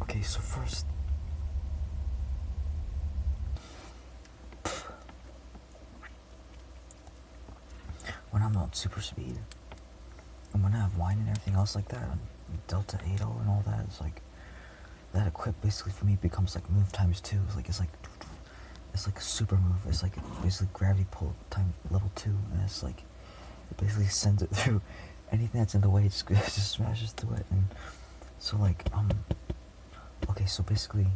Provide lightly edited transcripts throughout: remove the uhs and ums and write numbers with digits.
Okay, so first, when I'm on super speed, and when I have wine and everything else like that, and Delta 80 and all that, it's like, that equip basically for me becomes like move times 2. It's like a super move. It's like basically gravity pull time level 2, and it's like, it basically sends it through anything that's in the way, it just smashes through it. And so like, okay, so basically,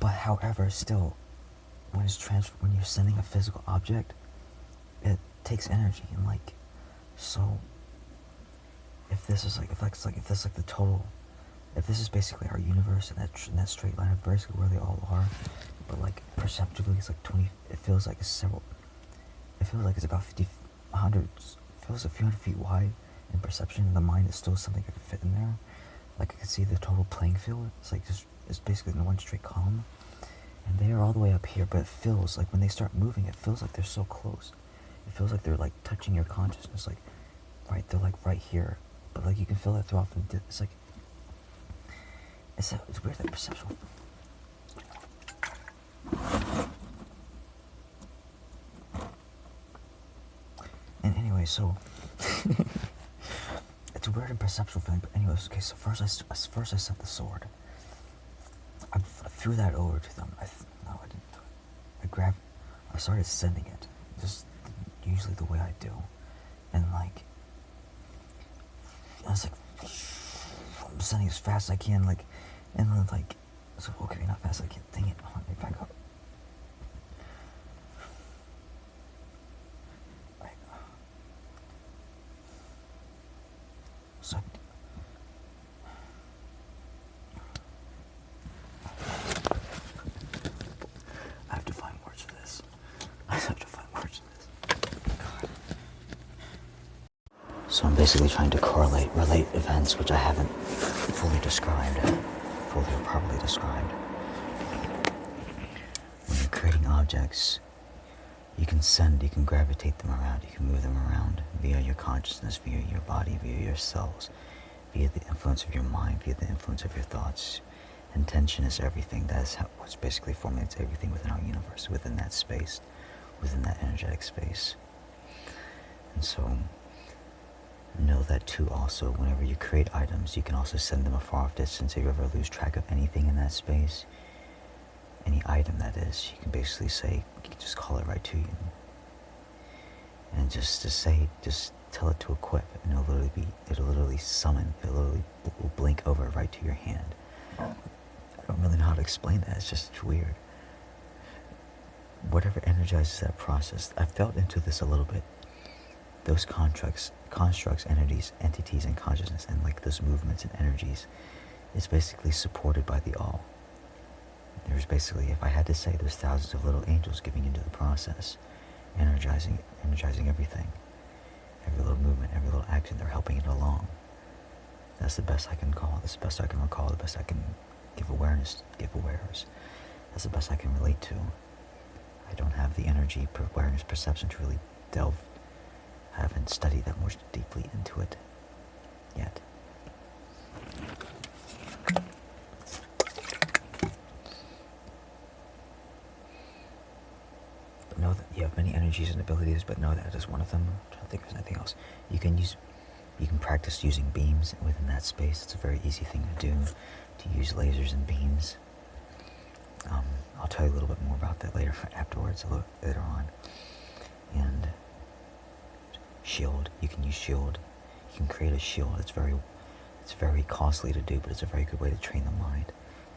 but however, still, when you're sending a physical object, it takes energy, and like, so if this is like, if this is like the total, if this is basically our universe, and that straight line of basically where they all are, but like perceptibly it's like 20, it feels like it's about 50, 100, it feels a few hundred feet wide in perception. In the mind, it's still something I can fit in there. Like I can see the total playing field. It's like just, it's basically in one straight column, and they are all the way up here. But it feels like when they start moving, it feels like they're so close. It feels like they're like touching your consciousness, like they're like right here. But like you can feel that throughout the. It's like it's weird, that perceptual. And anyway, so it's a weird and perceptual feeling. But anyways, okay. So first I set the sword. I threw that over to them. No, I didn't. I started sending it, just usually the way I do, and like, I was like, I'm sending as fast as I can, like, and then like, so okay, not fast as I can. Dang it! Let me back up. Right. So. I have to find words for this. God. So I'm basically trying to relate events which I haven't fully or properly described. When you're creating objects, you can gravitate them around, you can move them around via your consciousness, via your body, via your cells, via the influence of your mind, via the influence of your thoughts. Intention is everything. That is what's basically formulates everything within our universe, within that space, within that energetic space. And so, know that too also, whenever you create items, you can also send them a far off distance. If you ever lose track of anything in that space, any item that is, you can basically say, you can just call it right to you. And just tell it to equip, and it'll literally summon, will blink over right to your hand. I don't really know how to explain that, it's weird. Whatever energizes that process, I felt into this a little bit. Those constructs, entities, and consciousness, and like those movements and energies, is basically supported by the all. There's basically, if I had to say, there's thousands of little angels giving into the process, energizing everything. Every little movement, every little action, they're helping it along. That's the best I can call, that's the best I can recall, the best I can give awareness. That's the best I can relate to. I don't have the energy, awareness, perception to really I haven't studied that more deeply into it yet. But know that you have many energies and abilities, but know that is one of them. I'm trying to think if there's anything else. You can practice using beams within that space. It's a very easy thing to do, to use lasers and beams. I'll tell you a little bit more about that later on. And shield, you can use shield. You can create a shield. It's very costly to do, but it's a very good way to train the mind.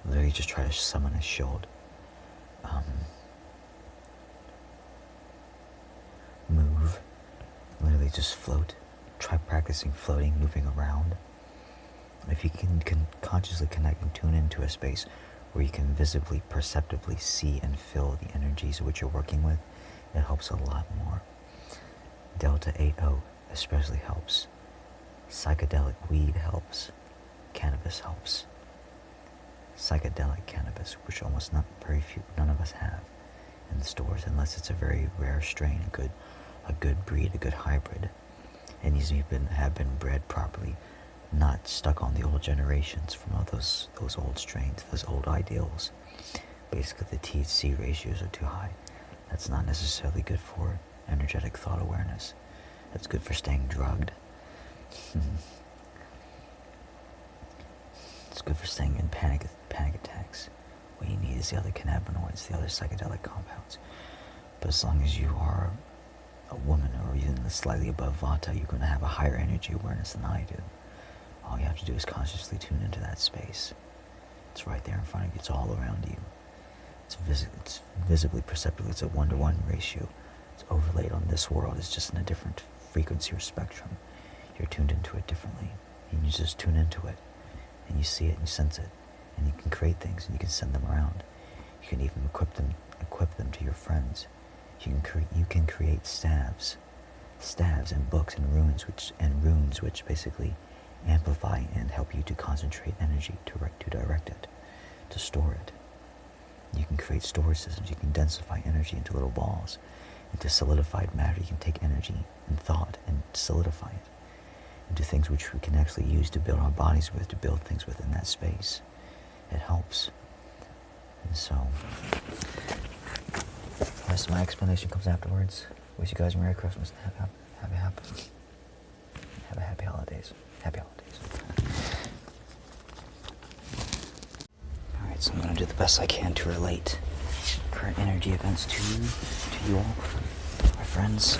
Literally just try to summon a shield. Move. Literally just float. Try practicing floating, moving around. If you can consciously connect and tune into a space where you can visibly, perceptibly see and feel the energies which you're working with, it helps a lot more. Delta 80 especially helps. Psychedelic weed helps. Cannabis helps. Psychedelic cannabis, which none of us have in the stores, unless it's a very rare strain, a good breed, a good hybrid. It needs to have been bred properly not stuck on the old generations from all those old strains, those old ideals. Basically, the THC ratios are too high. That's not necessarily good for energetic thought awareness. That's good for staying drugged. It's good for staying in panic attacks. What you need is the other cannabinoids, the other psychedelic compounds. But as long as you are a woman or even slightly above Vata, you're going to have a higher energy awareness than I do. All you have to do is consciously tune into that space. It's right there in front of you. It's all around you. It's visibly perceptible. It's a 1-to-1 ratio. It's overlaid on this world. It's just in a different frequency or spectrum. You're tuned into it differently. And you just tune into it. And you see it and you sense it. And you can create things and you can send them around. You can even equip them to your friends. You can create staves and books and runes which basically amplify and help you to concentrate energy, to direct it, to store it. You can create storage systems. You can densify energy into little balls, into solidified matter. You can take energy and thought and solidify it into things which we can actually use to build our bodies with, to build things within that space. It helps. And so, the rest of my explanation comes afterwards. Wish you guys a Merry Christmas and happy holidays. Happy holidays. Alright, so I'm going to do the best I can to relate current energy events to you all, my friends.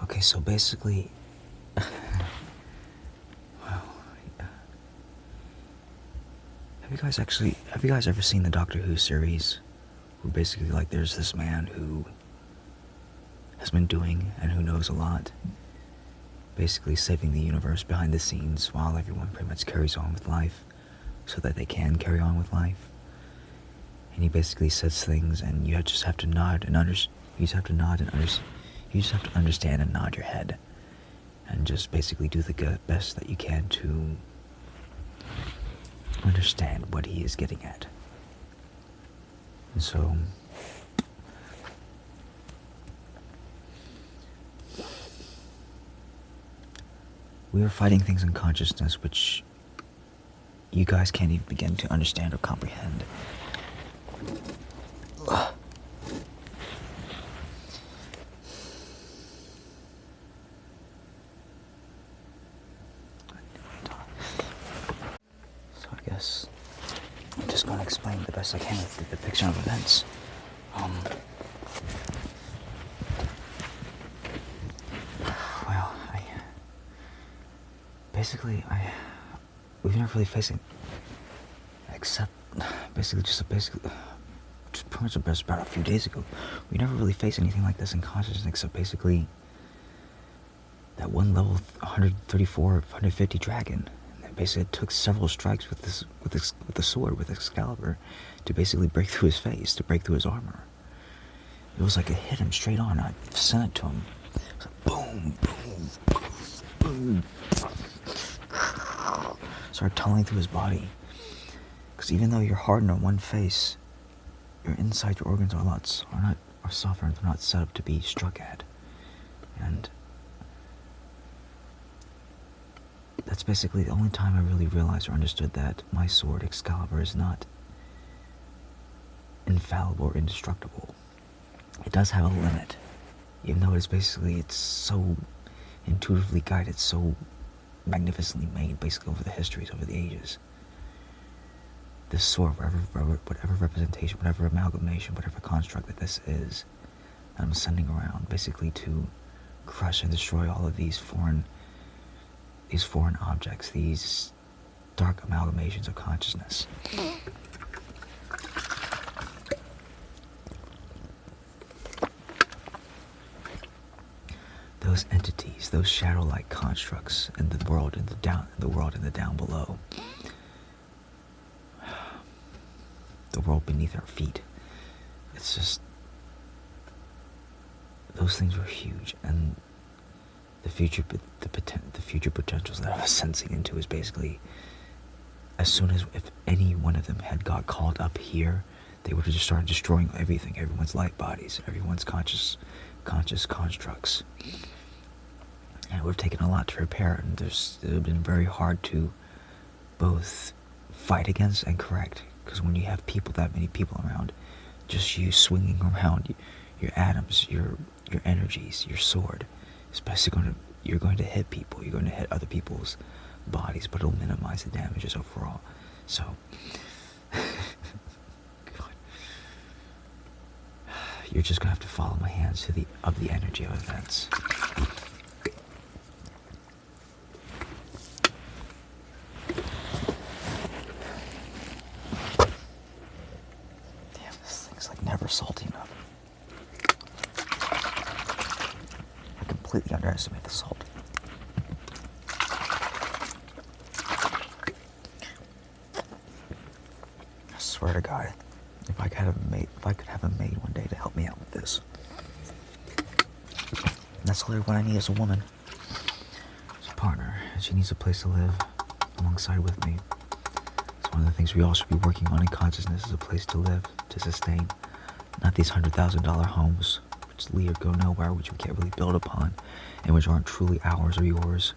Okay, so basically, have you guys ever seen the Doctor Who series? Where basically, like, there's this man who has been doing and who knows a lot, basically saving the universe behind the scenes while everyone pretty much carries on with life so that they can carry on with life. And he basically says things and you just have to nod and you just have to understand and nod your head and just basically do the best that you can to understand what he is getting at. And so, we are fighting things in consciousness which you guys can't even begin to understand or comprehend. I'm just going to explain the best I can with the depiction of events. We've never really faced it, except just pretty much about a few days ago. We never really faced anything like this in consciousness, except basically that one level 134, 150 dragon. Basically, it took several strikes with the sword, with Excalibur, to basically break through his face, to break through his armor. It was like it hit him straight on. I sent it to him. It was like boom, boom, boom. Started tunneling through his body. Because even though you're hardened on one face, your inside, your organs are softer and they're not set up to be struck at. And that's basically the only time I really realized or understood that my sword, Excalibur, is not infallible or indestructible. It does have a limit, even though it's so intuitively guided, so magnificently made, basically over the histories, over the ages. This sword, whatever representation, whatever amalgamation, whatever construct that this is, that I'm sending around, basically to crush and destroy all of these foreign objects, these dark amalgamations of consciousness. Those entities, those shadow-like constructs in the world and the down below. The world beneath our feet. It's just, those things were huge, and the future potentials that I was sensing into is basically, as soon as if any one of them had got called up here, They would have just started destroying everything, everyone's light bodies, everyone's conscious constructs. And it would have taken a lot to repair it, and it would have been very hard to both fight against and correct. Because when you have that many people around, just you swinging around your atoms, your energies, your sword, you're going to hit people, you're going to hit other people's bodies, but it'll minimize the damages overall. So, God. You're just gonna have to follow my hands to the energy of events. Damn, this thing's like never salty enough. I completely underestimate the salt. I swear to God, if I could have a maid one day to help me out with this. And that's literally what I need as a woman. As a partner. She needs a place to live alongside with me. It's one of the things we all should be working on in consciousness, is a place to live, to sustain. Not these $100,000 homes, which leave or go nowhere, which we can't really build upon, and which aren't truly ours or yours,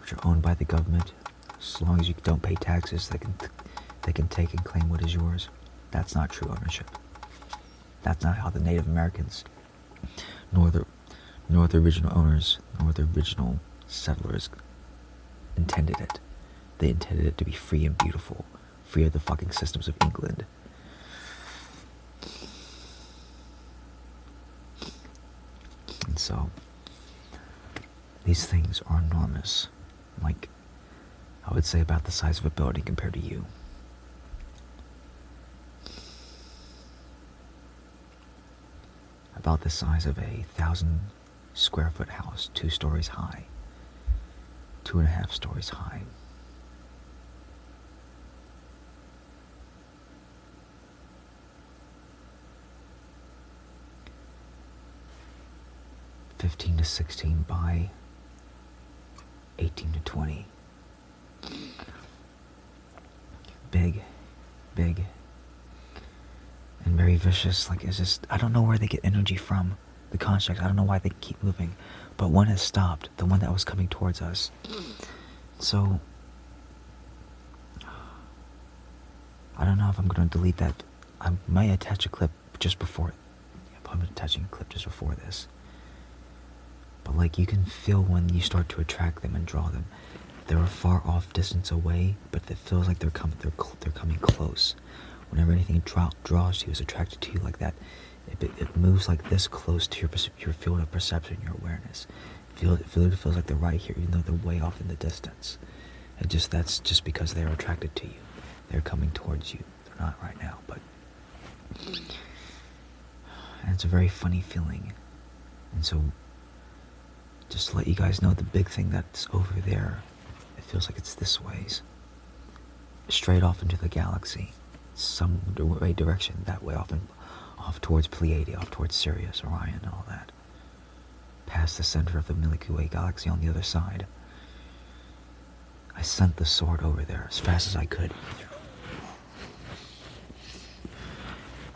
which are owned by the government. As long as you don't pay taxes, they can take and claim what is yours. That's not true ownership. That's not how the Native Americans, nor the original owners, nor the original settlers intended it. They intended it to be free and beautiful, free of the fucking systems of England. And so, these things are enormous. Like, I would say about the size of a building compared to you. About the size of a 1,000 square foot house, 2 stories high, 2.5 stories high. $15 to $16 by $18 to $20. Big, and very vicious. Like, it's just, I don't know where they get energy from, the constructs. I don't know why they keep moving, but one has stopped, the one that was coming towards us. So, I don't know if I'm going to delete that. I might attach a clip just before, I'm attaching a clip just before this. But like, you can feel when you start to attract them and draw them. They're a far off distance away, but it feels like they're coming close. Whenever anything draws to you, is attracted to you like that, it moves like this close to your field of perception, your awareness. It feels like they're right here, even though they're way off in the distance. That's just because they're attracted to you. They're coming towards you. They're not right now, but... And it's a very funny feeling. And so, just to let you guys know, the big thing that's over there, it feels like it's this ways. Straight off into the galaxy. Some way direction, that way, off towards Pleiades, off towards Sirius, Orion, and all that. Past the center of the Milky Way galaxy on the other side. I sent the sword over there as fast as I could.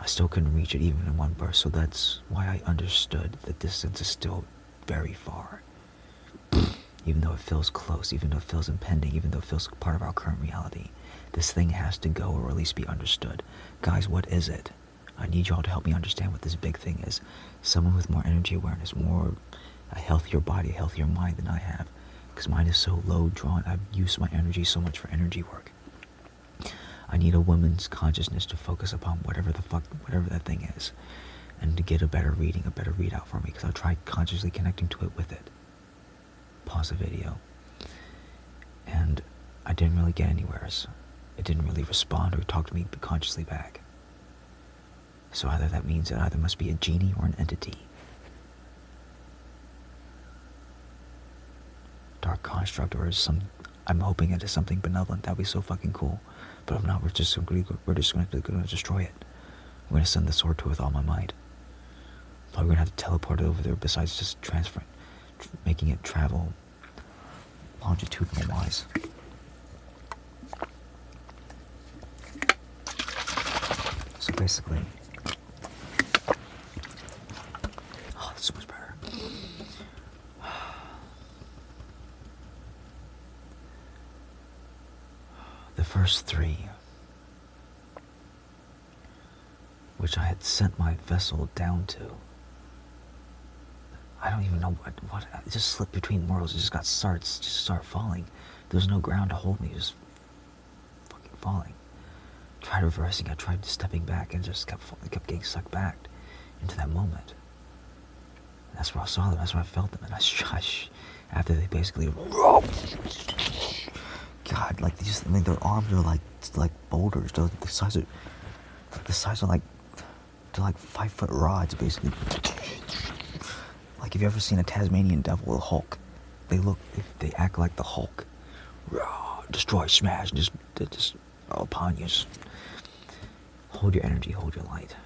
I still couldn't reach it even in one burst, so that's why I understood the distance is still very far. Even though it feels close, even though it feels impending, even though it feels part of our current reality, this thing has to go, or at least be understood. Guys, what is it? I need y'all to help me understand what this big thing is. Someone with more energy awareness, a healthier body, a healthier mind than I have. Because mine is so low drawn, I've used my energy so much for energy work. I need a woman's consciousness to focus upon whatever that thing is. And to get a better reading, a better readout for me, because I tried consciously connecting to it with it. Pause the video. And I didn't really get anywhere. It didn't really respond or talk to me consciously back. So either that means it either must be a genie or an entity. Dark construct, or I'm hoping it is something benevolent. That'd be so fucking cool. But if not, we're just going to destroy it. We're going to send the sword to it with all my might. Probably going to have to teleport it over there, besides just making it travel longitudinal wise. So basically. Oh, that's so much better. The first 3, which I had sent my vessel down to, I don't even know what it just slipped between worlds. It just started falling. There was no ground to hold me, just fucking falling. Tried reversing, I tried stepping back, and just kept getting sucked back into that moment. And that's where I saw them, that's where I felt them, and after they basically, God, like their arms are like boulders. They're the size of like, they're like 5-foot rods, basically. Like, have you ever seen a Tasmanian devil, a Hulk? They act like the Hulk. Destroy, smash, just upon you. Just hold your energy, hold your light.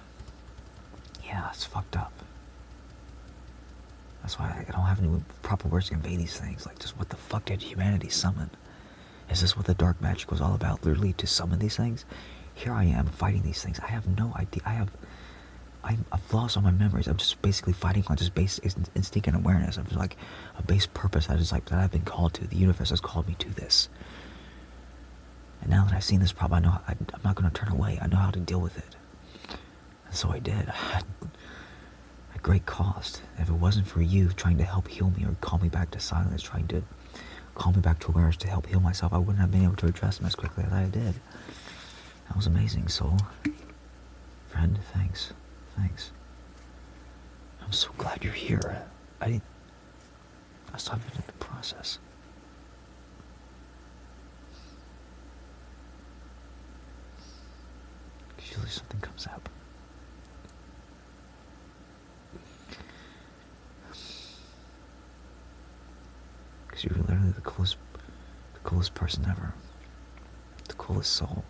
Yeah, it's fucked up. That's why I don't have any proper words to convey these things. Like, just what the fuck did humanity summon? Is this what the dark magic was all about? Literally to summon these things? Here I am fighting these things. I have no idea. I've lost all my memories. I'm just basically fighting on just base instinct and awareness. I'm just like a base purpose that I've been called to. The universe has called me to this. And now that I've seen this problem, I know I'm not going to turn away. I know how to deal with it. And so I did. At great cost. If it wasn't for you trying to help heal me or call me back to silence, trying to call me back to awareness to help heal myself, I wouldn't have been able to address them as quickly as I did. That was amazing, soul. Friend, thanks. Thanks. I'm so glad you're here. I still haven't been in the process. Usually something comes up. Because you're literally the coolest person ever. The coolest soul.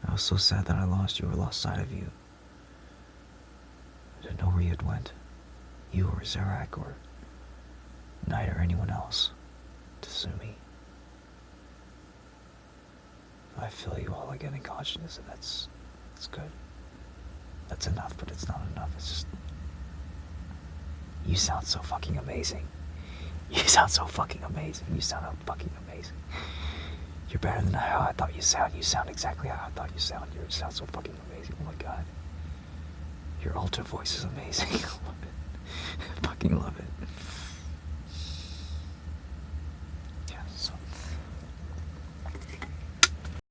I was so sad that I lost you or lost sight of you. I didn't know where you had went. You or Zarak or Knight or anyone else. To sue me. I feel you all again in consciousness, and that's good. That's enough, but it's not enough. It's just... You sound so fucking amazing. You sound so fucking amazing. You sound fucking amazing. You're better than how I thought you sound. You sound exactly how I thought you sound. You sound so fucking amazing. Oh my god. Your alter voice is amazing. I love it. I fucking love it. Yeah, so...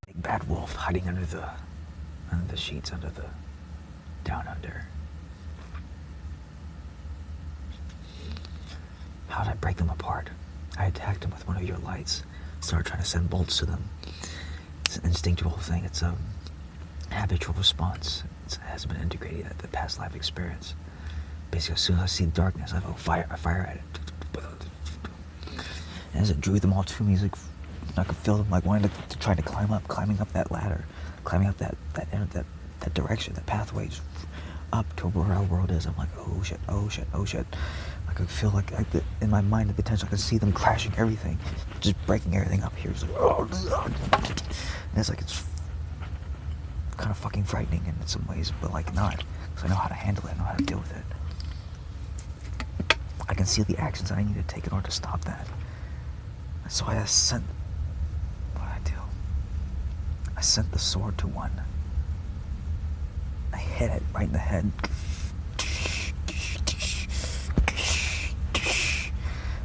Big bad wolf hiding under the sheets, under the... down under. How did I break them apart? I attacked them with one of your lights. Started trying to send bolts to them. It's an instinctual thing. It's a habitual response. It hasn't been integrated at the past life experience. Basically, as soon as I see darkness, I fire at it. And as it drew them all to me, I could feel them like wanting to try to climbing up that ladder, climbing up that direction, that pathway, just up to where our world is. I'm like, oh shit, oh shit, oh shit. I could feel like in my mind, the potential, I could see them crashing everything, just breaking everything up here. It's like, oh, and it's like, it's kind of fucking frightening in some ways, but like not, because I know how to handle it, I know how to deal with it. I can see the actions that I need to take in order to stop that. And so I sent, what did I do? I sent the sword to one. I hit it right in the head.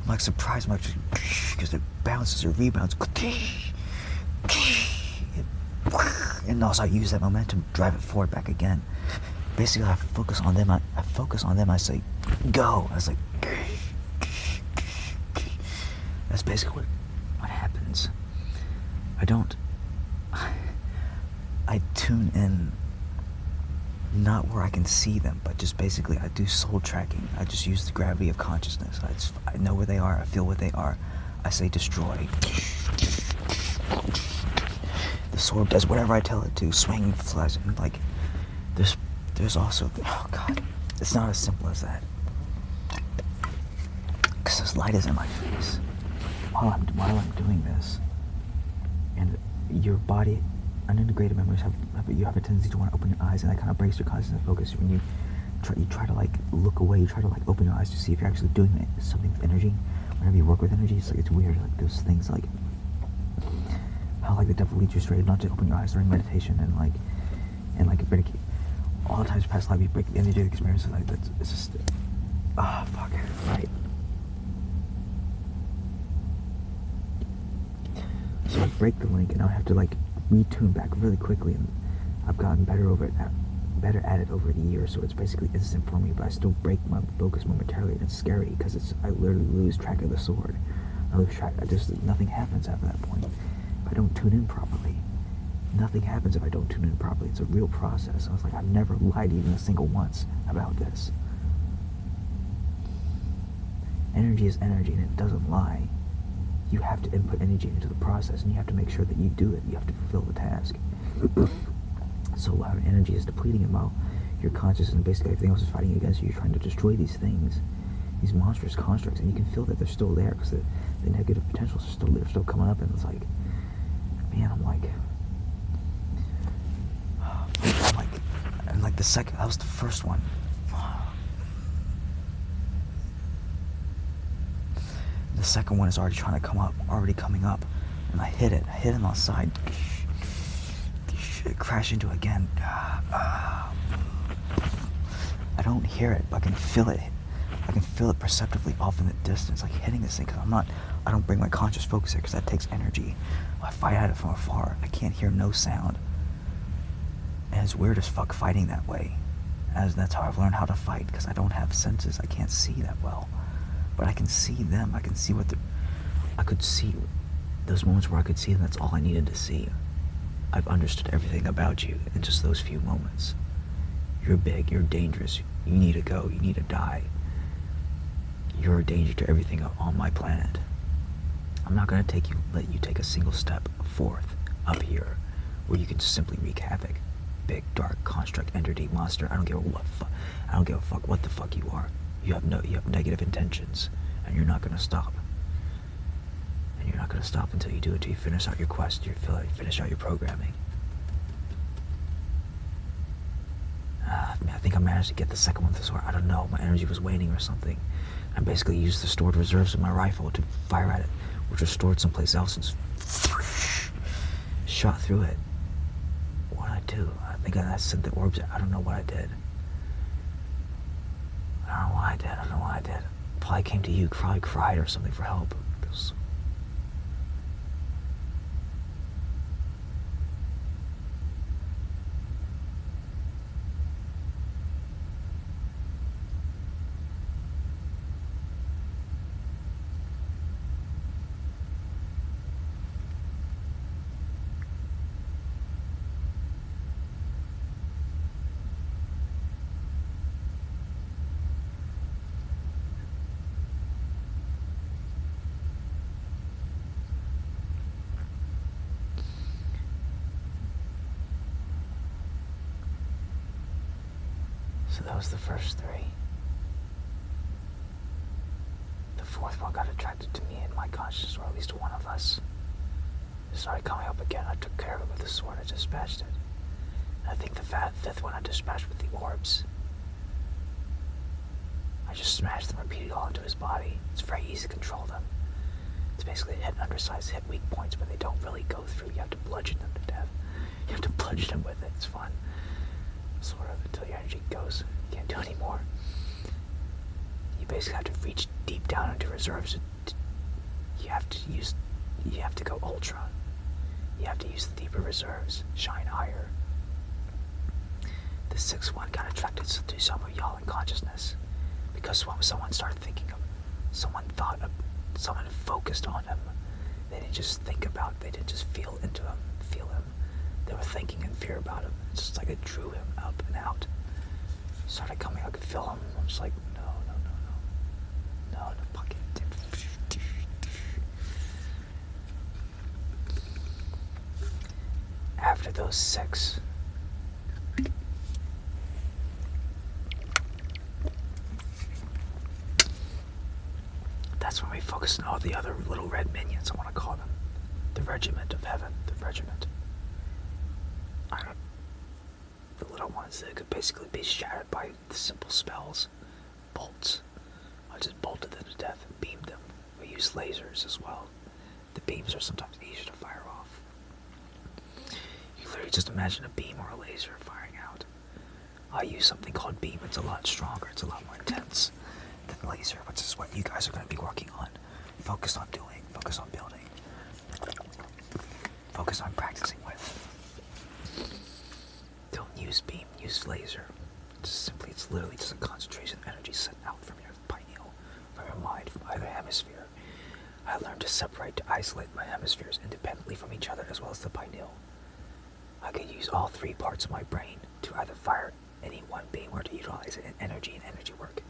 I'm like surprised, because it bounces or rebounds. And also I use that momentum to drive it forward back again. Basically, I focus on them. I say, go. I was like, that's basically what happens. I tune in, not where I can see them, but just basically I do soul tracking. I just use the gravity of consciousness. I know where they are. I feel where they are. I say destroy. The sword does whatever I tell it to. Swing, flies, and like there's also, oh god, it's not as simple as that. Because this light is in my face while I'm doing this, and your body unintegrated memories you have a tendency to want to open your eyes, and that kind of breaks your consciousness focus. When you try to like look away, you try to like open your eyes to see if you're actually doing something with energy. Whenever you work with energy, it's weird. Like those things, like how like the devil leads you straight not to open your eyes during meditation, and all the times past life you break the energy of the experiences. Like that's, it's just fuck right. So I break the link, and I have to like retune back really quickly, and I've gotten better at it over the years. So it's basically instant for me, but I still break my focus momentarily, and it's scary because I literally lose track of the sword. I lose track. Nothing happens after that point if I don't tune in properly. Nothing happens if I don't tune in properly. It's a real process. I was like, I've never lied even a single once about this. Energy is energy, and it doesn't lie. You have to input energy into the process, and you have to make sure that you do it. You have to fulfill the task. So a lot of energy is depleting, and while your consciousness and basically everything else is fighting against you, you're trying to destroy these things, these monstrous constructs, and you can feel that they're still there because the negative potentials are still there, still coming up, and it's like, man, I'm like, and like the second, that was the first one. The second one is already trying to come up, already coming up, and I hit it on the side. Shit, crash into it again. I don't hear it, but I can feel it. I can feel it perceptively off in the distance, like hitting this thing, because I don't bring my conscious focus here, because that takes energy. I fight at it from afar. I can't hear no sound. And it's weird as fuck fighting that way. As that's how I've learned how to fight, because I don't have senses. I can't see that well. But I can see them. I can see I could see those moments where I could see them. That's all I needed to see. I've understood everything about you in just those few moments. You're big. You're dangerous. You need to go. You need to die. You're a danger to everything on my planet. I'm not going to let you take a single step forth up here where you can just simply wreak havoc. Big, dark, construct, entity, monster. I don't give a fuck what the fuck you are. You have negative intentions, and you're not going to stop. And you're not going to stop until you do it, until you finish out your quest, you finish out your programming. I think I managed to get the second one this way. I don't know, my energy was waning or something. I basically used the stored reserves of my rifle to fire at it, which was stored someplace else, and just shot through it. What did I do? I think I sent the orbs. I don't know what I did. I don't know what I did. Probably came to you, probably cried or something for help. So that was the first three. The fourth one got attracted to me and my consciousness, or at least one of us. It started coming up again. I took care of it with the sword. I dispatched it. And I think the fifth one I dispatched with the orbs. I just smashed them repeatedly all into his body. It's very easy to control them. It's basically hit undersized, hit weak points, but they don't really go through. You have to bludgeon them to death. You have to bludgeon them with it. It's fun. Sort of, until your energy goes. You can't do anymore. You basically have to reach deep down into reserves. You have to go ultra. You have to use the deeper reserves. Shine higher. The sixth one got attracted to some of y'all in consciousness. Because someone started thinking of, someone focused on him. They didn't just think about, they didn't just feel into him, feel him. They were thinking in fear about him. It's just like it drew him up and out. Started coming, I could feel him. I'm just like, no, fucking. After those six, that's when we focused on all the other little red minions, I want to call them. The regiment of heaven, the regiment. the little ones that could basically be shattered by the simple spells. Bolts. I just bolted them to death and beamed them. We use lasers as well. The beams are sometimes easier to fire off. You literally just imagine a beam or a laser firing out. I use something called beam. It's a lot stronger. It's a lot more intense than laser, which is what you guys are going to be working on. Focus on doing. Focus on building. Focus on practicing with. Don't use beam. Use laser. It's literally just a concentration of energy sent out from your pineal, from your mind, from either hemisphere. I learned to separate, to isolate my hemispheres independently from each other as well as the pineal. I could use all three parts of my brain to either fire any one beam or to utilize it in energy and energy work.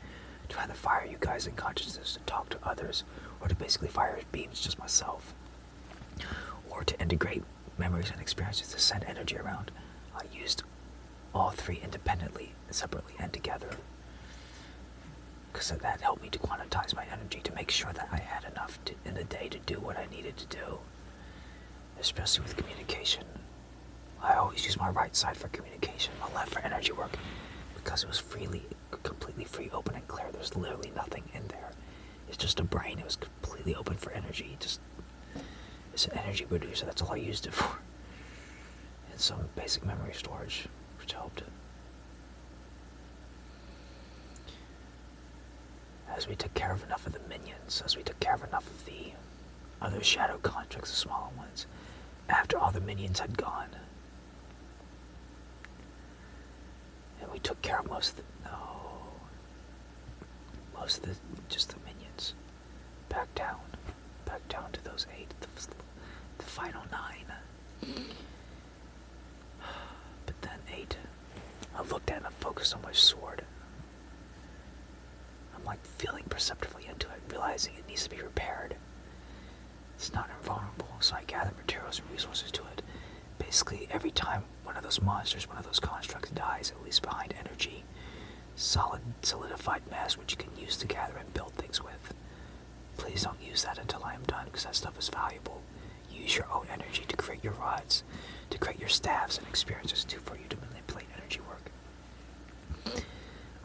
To either fire you guys in consciousness to talk to others, or to basically fire beams just myself. Or to integrate memories and experiences to send energy around. I used all three independently, separately, and together. Because that helped me to quantize my energy, to make sure that I had enough in the day to do what I needed to do. Especially with communication. I always use my right side for communication, my left for energy work, because it was completely free, open, and clear. There's literally nothing in there. It's just a brain. It was completely open for energy. It's an energy producer. That's all I used it for. And some basic memory storage, which helped. As we took care of enough of the minions, as we took care of enough of the other shadow constructs, the smaller ones, after all the minions had gone, and we took care of just the minions, back down to those 8, the final 9. But then 8, I looked at it and focused on my sword. I'm like feeling perceptively into it, realizing it needs to be repaired. It's not invulnerable, so I gather materials and resources to it. Basically, every time one of those monsters, one of those constructs dies, it leaves behind energy, solidified mass which you can use to gather and build things with. Please don't use that until I am done, because that stuff is valuable. Use your own energy to create your rods, to create your staffs and experiences for you to manipulate energy work.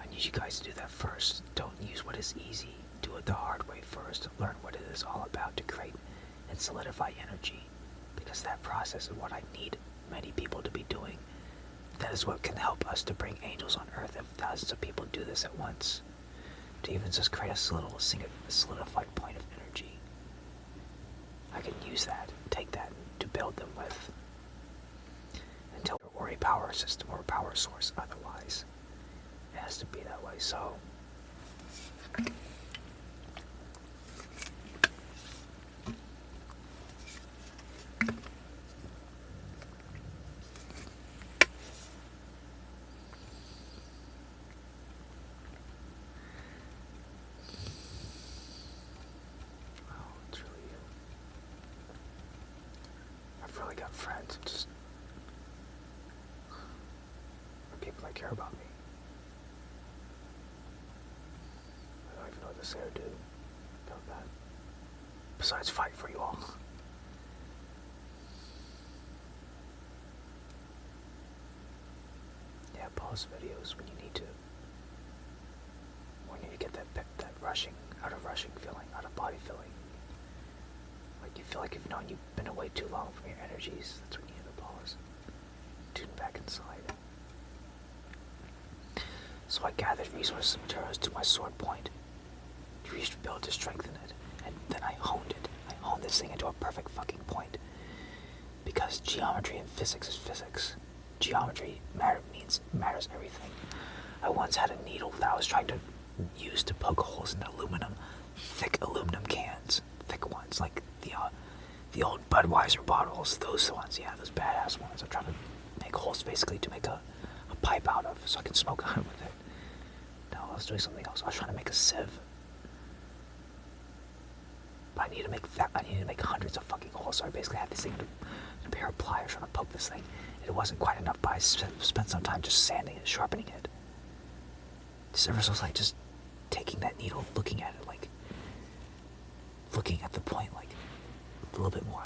I need you guys to do that first. Don't use what is easy. Do it the hard way first. Learn what it is all about to create and solidify energy, because that process is what I need many people to be doing. That is what can help us to bring angels on earth if thousands of people do this at once. To even just create a solidified point of energy. I can use that, take that to build them with. Until or a power system or a power source, otherwise. It has to be that way, so... I've really got friends, just people that care about me. I don't even know what to say or do about that. Besides fight for you all. Yeah, pause videos when you need to. When you get that rushing, out of feeling, out of body feeling. Like you feel like you've been away too long from your energies. That's when you need to pause. Tune back inside. So I gathered resources and materials to my sword point, to rebuild, to strengthen it, and then I honed it. I honed this thing into a perfect fucking point. Because geometry and physics is physics. Geometry matters everything. I once had a needle that I was trying to use to poke holes in aluminum, thick aluminum cans, thick ones, like the old Budweiser bottles, those ones, yeah, those badass ones. I'm trying to make holes basically to make a pipe out of, so I can smoke out with it. No, I was doing something else. I was trying to make a sieve. But I need to make hundreds of fucking holes, so I basically had this thing in a pair of pliers trying to poke this thing. It wasn't quite enough, but I spent some time just sanding it, sharpening it. Just ever so like just taking that needle, looking at it, like looking at the point, like a little bit more,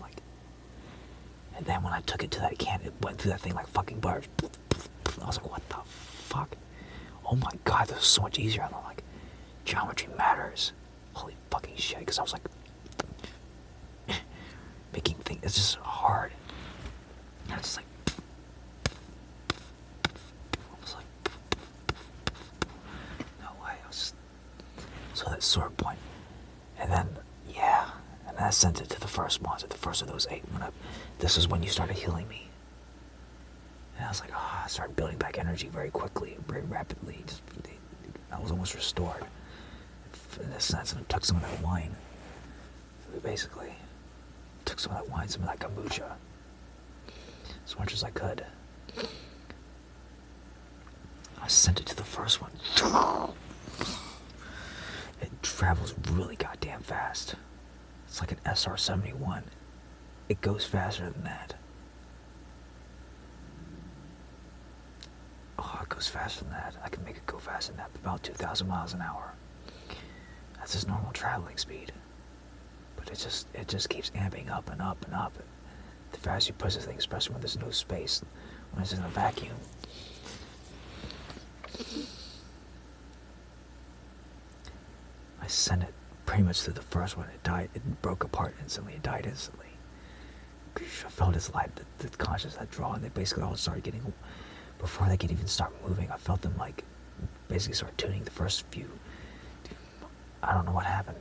like, And then when I took it to that can, it went through that thing like fucking butter. I was like, what the fuck? Oh my god, this is so much easier. I'm like, geometry matters. Holy fucking shit. Because I was like, making things, it's just hard. And it's just like, I was like, no way. I was just, so that sword point. And then, yeah. And I sent it to the first monster, the first of those 8. This is when you started healing me. And I was like, I started building back energy very quickly, very rapidly. I was almost restored. In a sense, and I took some of that wine. Basically, took some of that wine, some of that kombucha. As much as I could. I sent it to the first one. It travels really goddamn fast. It's like an SR-71. It goes faster than that. Oh, it goes faster than that. I can make it go faster than that, about 2,000 miles an hour. That's his normal traveling speed. But it just keeps amping up and up and up. The faster you push this thing, especially when there's no space, when it's in a vacuum. I sent it pretty much through the first one. It died. It broke apart instantly. It died instantly. I felt his light, the conscious, that draw, and they basically all started getting, before they could even start moving, I felt them like basically start tuning the first few. I don't know what happened.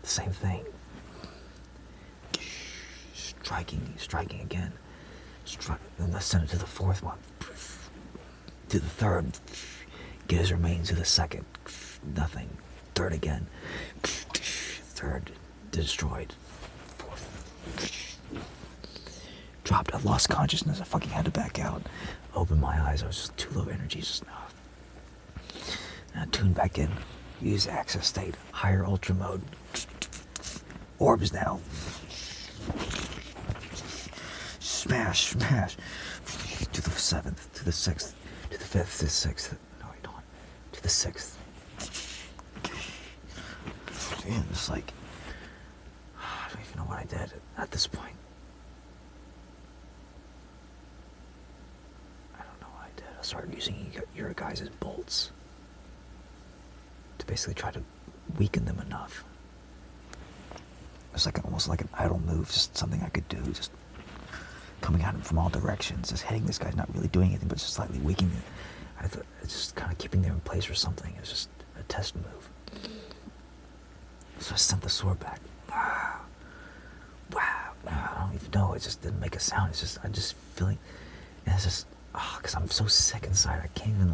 The same thing. Striking again. Then I sent it to the fourth one. To the third. Get his remains to the second. Nothing. Third again. Third. Destroyed. Fourth. Dropped. I lost consciousness. I fucking had to back out. Opened my eyes. I was just too low energy. Just and I tuned back in. Use access state. Higher ultra mode. Orbs now. Smash. To the 7th. To the 6th. To the 5th. To the 6th. No, wait, on. To the 6th. And it's like, I don't even know what I did at this point. I don't know what I did. I started using your guys' bolts to basically try to weaken them enough. It's like almost like an idle move, just something I could do, just coming at him from all directions, just hitting this guy, not really doing anything, but just slightly weakening it. I thought it's just kind of keeping them in place or something. It was just a test move. So I sent the sword back. Wow. I don't even know. It just didn't make a sound. It's just, I'm just feeling, and it's just, because I'm so sick inside. I can't even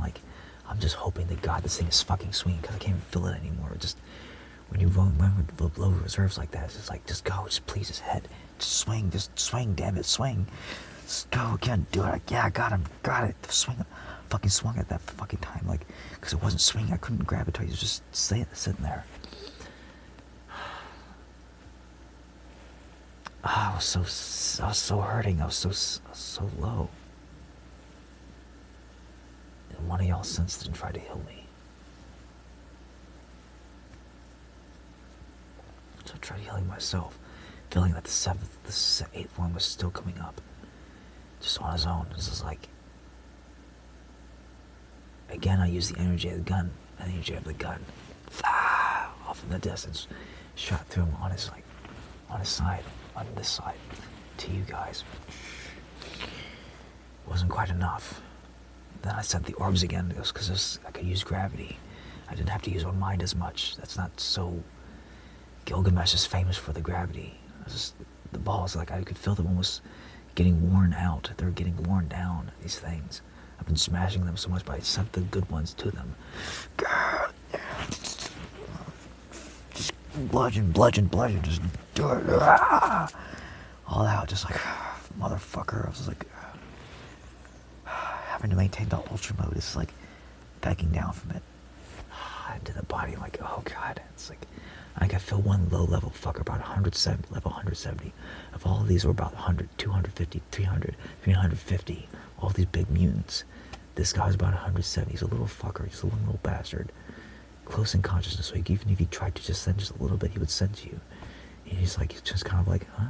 I'm just hoping to God this thing is fucking swinging because I can't even feel it anymore. Just, when you run with low reserves like that, it's just like, just go, just please, just head. Just swing, damn it, swing. Just go again, do it. Yeah, I got him, got it. Swing, fucking swung at that fucking time, because it wasn't swinging. I couldn't grab it till he was just sitting there. I was so hurting. I was so low. And one of y'all sensed it and tried to heal me. So I tried healing myself, feeling that the 8th one was still coming up, just on his own. This is like, again, I used the energy of the gun, off in the distance, shot through him on his side, on this side, to you guys. Wasn't quite enough. Then I sent the orbs again, because I could use gravity. I didn't have to use my mind as much. That's not so. Gilgamesh is famous for the gravity. The balls, I could feel them almost getting worn out. They're getting worn down, these things. I've been smashing them so much, but I sent the good ones to them. Just bludgeon, just do it. All out, just motherfucker. I was just having to maintain the ultra mode is backing down from it. Into the body, oh god, it's I feel one low level fucker about 170, level 170. If all of these were about 100, 250, 300, 350, all these big mutants, this guy's about 170. He's a little fucker, he's a little bastard. Close in consciousness, so even if he tried to just send just a little bit, he would send you. And he's like, just kind of like, huh?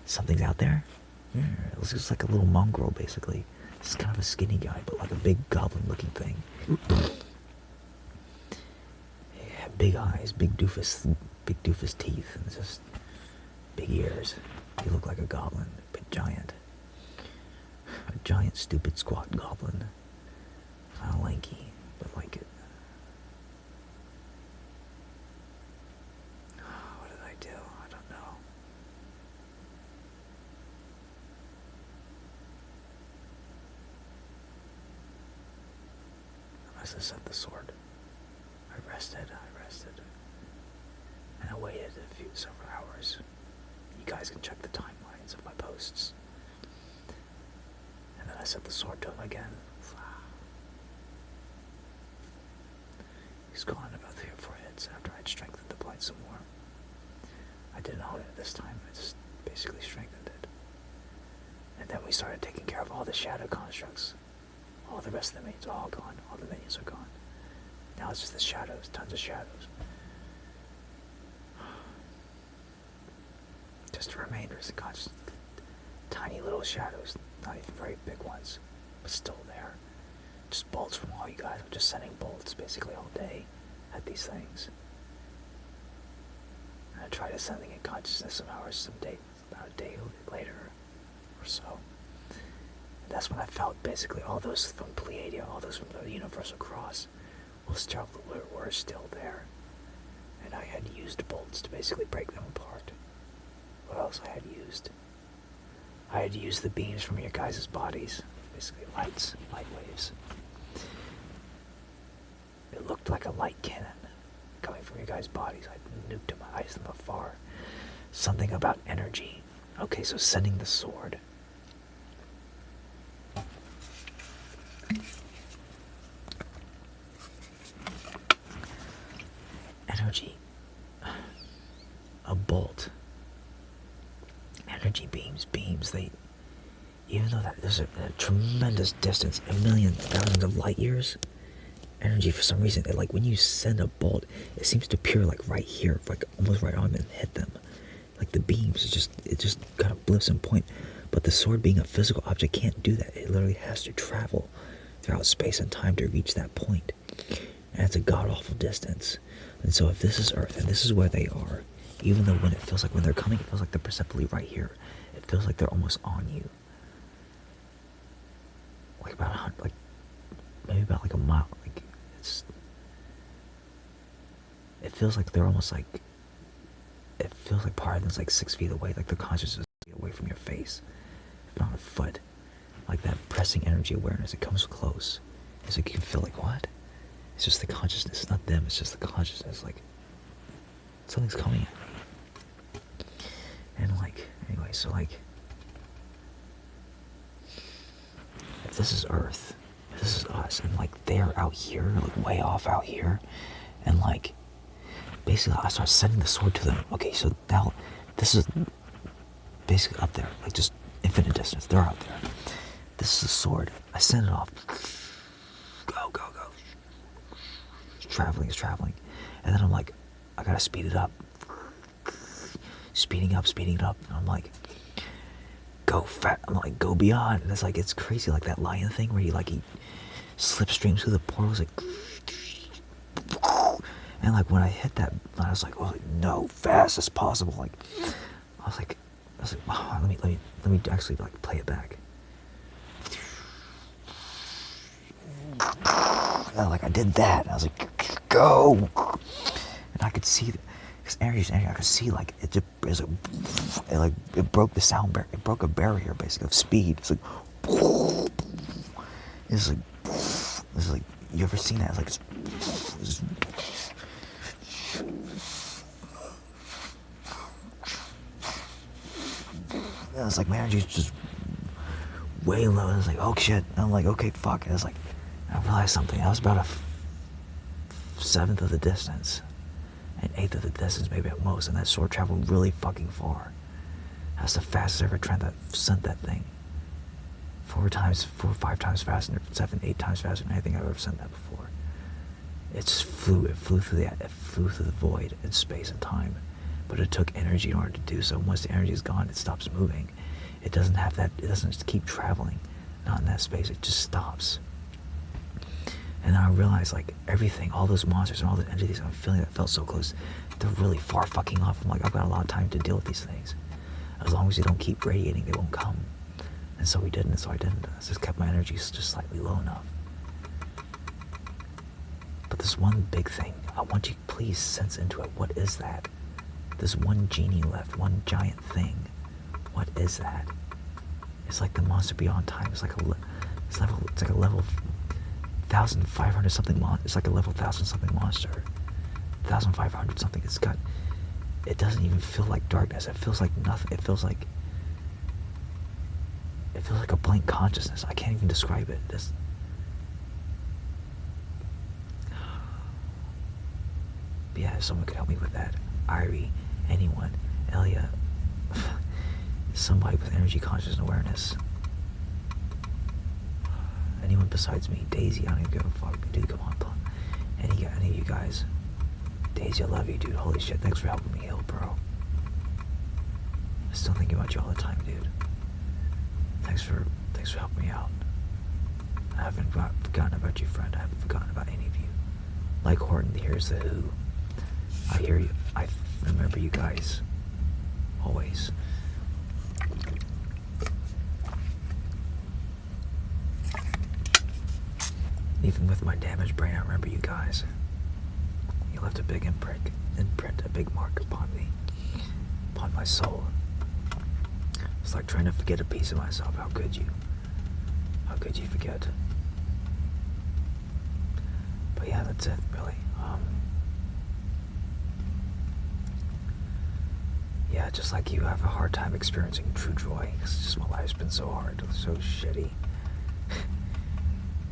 Something's out there? Yeah, it was just like a little mongrel, basically. It's kind of a skinny guy, but like a big goblin-looking thing. He had big eyes, big doofus teeth, and just big ears. He looked like a goblin, but giant. A giant, stupid, squat goblin. Kind of lanky, but like it. What did I do? I don't know. I must have set the sword. I rested. And I waited several hours. You guys can check the timelines of my posts. And then I set the sword to him again. He's gone about 3 or 4 hits after I'd strengthened the blade some more. I didn't hold it this time, I just basically strengthened it. And then we started taking care of all the shadow constructs. All the rest of the minions are all gone. All the minions are gone. Now it's just the shadows, tons of shadows. Just the remainders of conscious, tiny little shadows, not even very big ones, but still there. Just bolts from all you guys. I'm just sending bolts basically all day at these things. And I try to send in consciousness some hours, about a day later or so. And that's when I felt basically all those from Pleiadia, all those from the Universal Cross, were still there. And I had used bolts to basically break them apart. What else I had used? I had used the beams from your guys' bodies, basically light waves. It looked like a light cannon coming from your guys' bodies. I nuked them, I iced them afar. Something about energy. Okay, so sending the sword. Energy. A bolt. Energy beams, they, even though there's a tremendous distance, a million, thousands of light years, energy for some reason, like when you send a bolt, it seems to appear like right here, like almost right on them and hit them. Like the beams, it just kind of blips and point. But the sword being a physical object can't do that. It literally has to travel throughout space and time to reach that point. And it's a god-awful distance. And so if this is Earth, and this is where they are, even though when they're coming, it feels like they're perceptibly right here. It feels like they're almost on you. Like about 100, like maybe about like a mile. Like it feels like they're almost like, it feels like part of them's like 6 feet away, like the consciousness is away from your face, if not a foot. Like that pressing energy awareness, it comes close. It's like you can feel like, what? It's just the consciousness, it's not them, it's just the consciousness. Like something's coming at me. And like, anyway, so like, if this is Earth, if this is us, and like they're out here, like way off out here, and like, basically I start sending the sword to them. Okay, so now, this is basically up there, like just infinite distance, they're out there. This is the sword, I send it off, go. It's traveling, and then I'm like, I gotta speed it up. Speeding it up, and I'm like, go beyond, and it's like, it's crazy, like that lion thing where he slipstreams through the portals, like, and like when I hit that, I was like, oh no, fast as possible, like, I was like, oh, let me actually like play it back. And like I did that, and I was like, go, and I could see that. Energy, I could see like it broke the sound barrier. It broke a barrier basically of speed. It's like you ever seen that? It's like my energy's just way low. And I was like, oh shit. And I'm like, okay, fuck. And I was like, I realized something. I was about a 1/7 of the distance. An 1/8 of the distance, maybe at most, and that sword traveled really fucking far. That's the fastest I ever sent that thing. 4 or 5 times faster, 7, 8 times faster than anything I've ever sent that before. It just flew. It flew through the void in space and time, But it took energy in order to do so. Once the energy is gone, it stops moving. It doesn't have that, it doesn't just keep traveling. Not in that space, it just stops. And then I realized, like, everything, all those monsters and all the entities I'm feeling that felt so close, they're really far fucking off. I'm like, I've got a lot of time to deal with these things. As long as you don't keep radiating, they won't come. And so we didn't, so I didn't. I just kept my energy just slightly low enough. But this one big thing, I want you to please sense into it. What is that? There's one genie left, one giant thing. What is that? It's like the monster beyond time. It's like a level 1,500 something it's like a level 1,000 something monster. 1,500 something. It doesn't even feel like darkness. It feels like nothing. It feels like a blank consciousness. I can't even describe it. But yeah, if someone could help me with that. Irie, anyone, Elia, somebody with energy conscious and awareness. Anyone besides me. Daisy, I don't even give a fuck. Dude, come on, any of you guys. Daisy, I love you, dude. Holy shit, thanks for helping me heal, bro. I'm still thinking about you all the time, dude. Thanks for helping me out. I haven't forgotten about you, friend. I haven't forgotten about any of you. Like Horton, here's the Who. I hear you. I remember you guys. Always. Even with my damaged brain, I remember you guys. You left a big imprint, a big mark upon me, upon my soul. It's like trying to forget a piece of myself. How could you? How could you forget? But yeah, that's it, really. Yeah, just like you, I have a hard time experiencing true joy. It's just my life's been so hard, so shitty.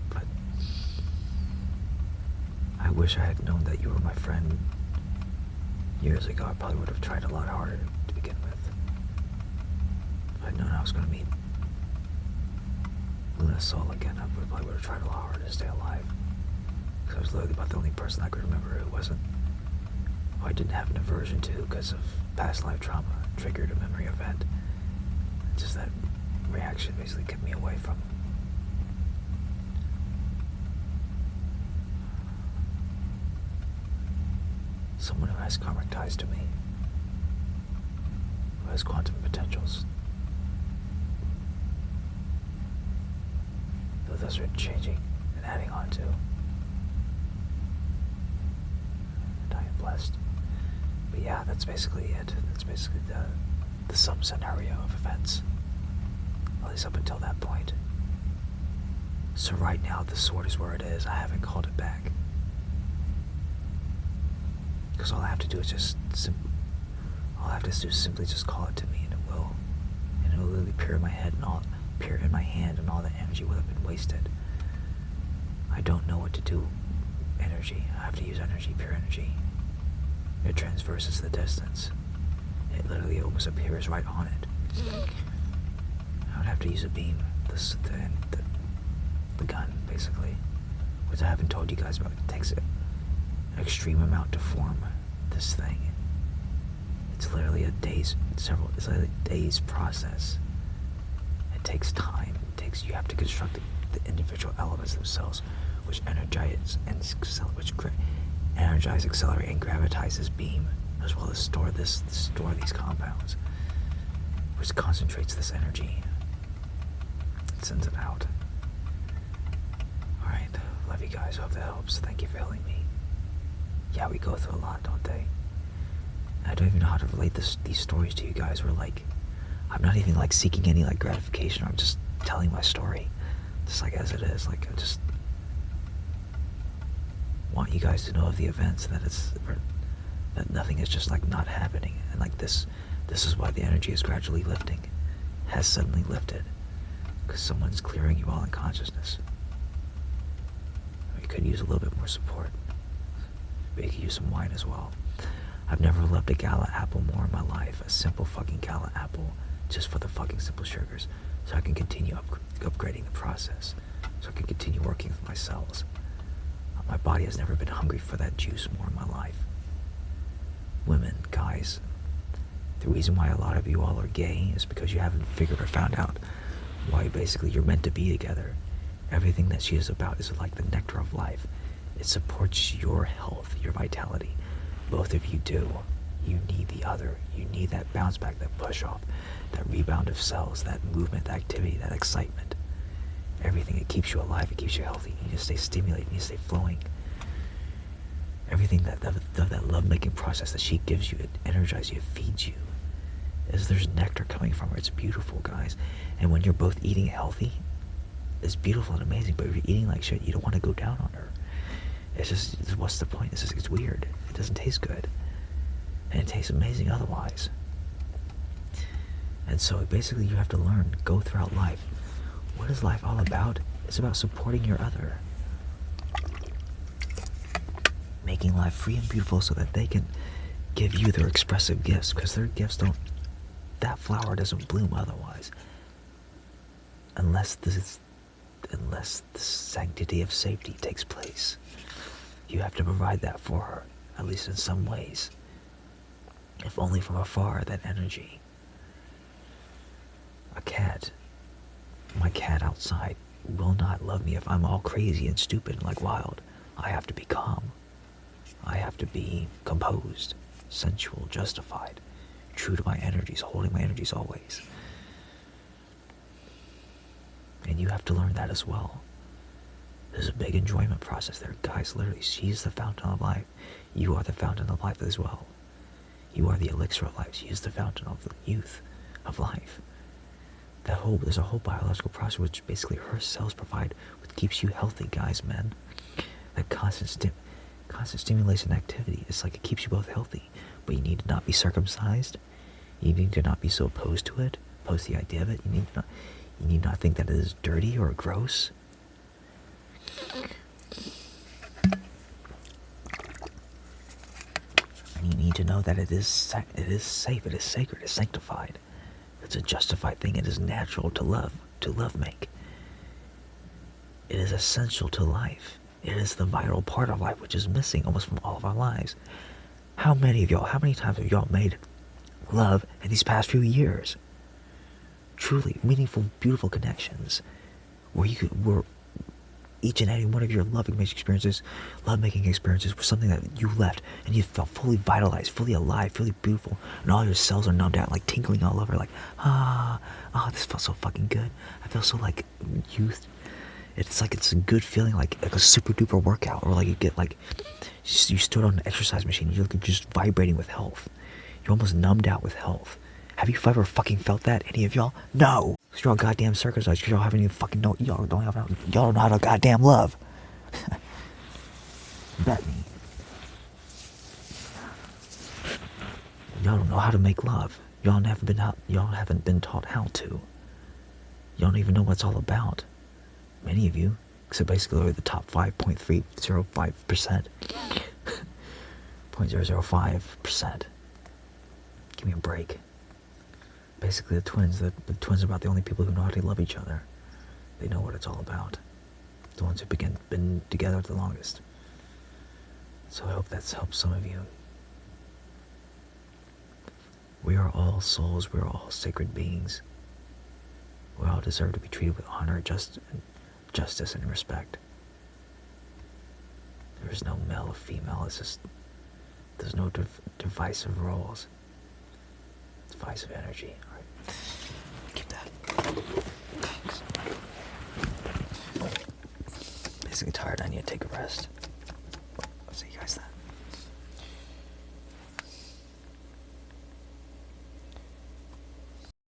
But I wish I had known that you were my friend years ago. I probably would have tried a lot harder to begin with. If I'd known I was going to meet Luna Sol again, I probably would have tried a lot harder to stay alive. Because I was literally about the only person I could remember who wasn't. I didn't have an aversion to because of past life trauma, triggered a memory event. Just that reaction basically kept me away from someone who has karmic ties to me, who has quantum potentials. Though those are changing and adding on to. And I am blessed. But yeah, that's basically it. That's basically the sum scenario of events. At least up until that point. So right now, the sword is where it is. I haven't called it back. Because all I have to do is all I have to do is simply just call it to me, and it will. And it will literally appear in my head and appear in my hand, and all that energy will have been wasted. I don't know what to do. Energy. I have to use energy, pure energy. It transverses the distance. It literally almost appears right on it. I would have to use a beam, the gun, basically, which I haven't told you guys about. It takes an extreme amount to form this thing. It's literally it's like a day's process. It takes time. You have to construct the individual elements themselves, which energize, accelerate, and gravitize this beam, as well as store these compounds, which concentrates this energy. It sends it out. Alright, love you guys, hope that helps. Thank you for helping me. Yeah, we go through a lot, don't they? And I don't even know how to relate these stories to you guys. I'm not even like seeking any like gratification. I'm just telling my story, just like as it is. Like I just want you guys to know of the events, and that nothing is just like not happening, and like this is why the energy is gradually lifting, has suddenly lifted, because someone's clearing you all in consciousness. You could use a little bit more support, but you could use some wine as well. I've never loved a gala apple more in my life, a simple fucking gala apple, just for the fucking simple sugars, so I can continue upgrading the process, so I can continue working with my cells. My body has never been hungry for that juice more in my life. Women, guys, The reason why a lot of you all are gay is because you haven't figured or found out why basically you're meant to be together. Everything that she is about is like the nectar of life. It supports your health, your vitality. Both of you do. You need the other. You need that bounce back, that push off, that rebound of cells, that movement, that activity, that excitement. Everything, it keeps you alive, it keeps you healthy. You need to stay stimulated, you need to stay flowing. Everything that love-making process that she gives you, it energizes you, it feeds you. There's nectar coming from her. It's beautiful, guys. And when you're both eating healthy, it's beautiful and amazing. But if you're eating like shit, you don't want to go down on her. It's just, what's the point? It's weird. It doesn't taste good. And it tastes amazing otherwise. And so basically you have to learn, go throughout life. What is life all about? It's about supporting your other. Making life free and beautiful so that they can give you their expressive gifts, because their gifts don't, that flower doesn't bloom otherwise. Unless the sanctity of safety takes place. You have to provide that for her, at least in some ways. If only from afar, that energy. My cat outside will not love me if I'm all crazy and stupid and like wild. I have to be calm. I have to be composed, sensual, justified, true to my energies, holding my energies always. And you have to learn that as well. There's a big enjoyment process there. Guys, literally, she's the fountain of life. You are the fountain of life as well. You are the elixir of life. She is the fountain of the youth, of life. There's a whole biological process which basically her cells provide, which keeps you healthy, guys, men. That constant stimulation activity, it's like it keeps you both healthy. But you need to not be circumcised. You need to not be so opposed to it, opposed to the idea of it. You need not think that it is dirty or gross. And you need to know that it is safe, it is sacred, it is sanctified. It's a justified thing. It is natural to love make. It is essential to life. It is the vital part of life which is missing almost from all of our lives. How many times have y'all made love in these past few years? Truly meaningful, beautiful connections where each and every one of your lovemaking experiences were something that you left and you felt fully vitalized, fully alive, fully beautiful, and all your cells are numbed out, like tingling all over, like, this felt so fucking good. I feel so like youth. It's like it's a good feeling, like a super duper workout, or like you get like, you stood on an exercise machine, you're just vibrating with health. You're almost numbed out with health. Have you ever fucking felt that, any of y'all? No! Because you're all goddamn circumcised, because y'all haven't even fucking know, y'all don't know how to goddamn love. Bet me. Y'all don't know how to make love. Y'all haven't been taught how to. Y'all don't even know what it's all about. Many of you, except basically the top 5.305%. 0.005%. Give me a break. Basically the twins are about the only people who know how to love each other. They know what it's all about. The ones who've been together the longest. So I hope that's helped some of you. We are all souls, we are all sacred beings. We all deserve to be treated with honor, justice, and respect. There is no male or female, there's no divisive roles. It's divisive energy. All right. Keep that. Thanks. Basically tired, I need to take a rest.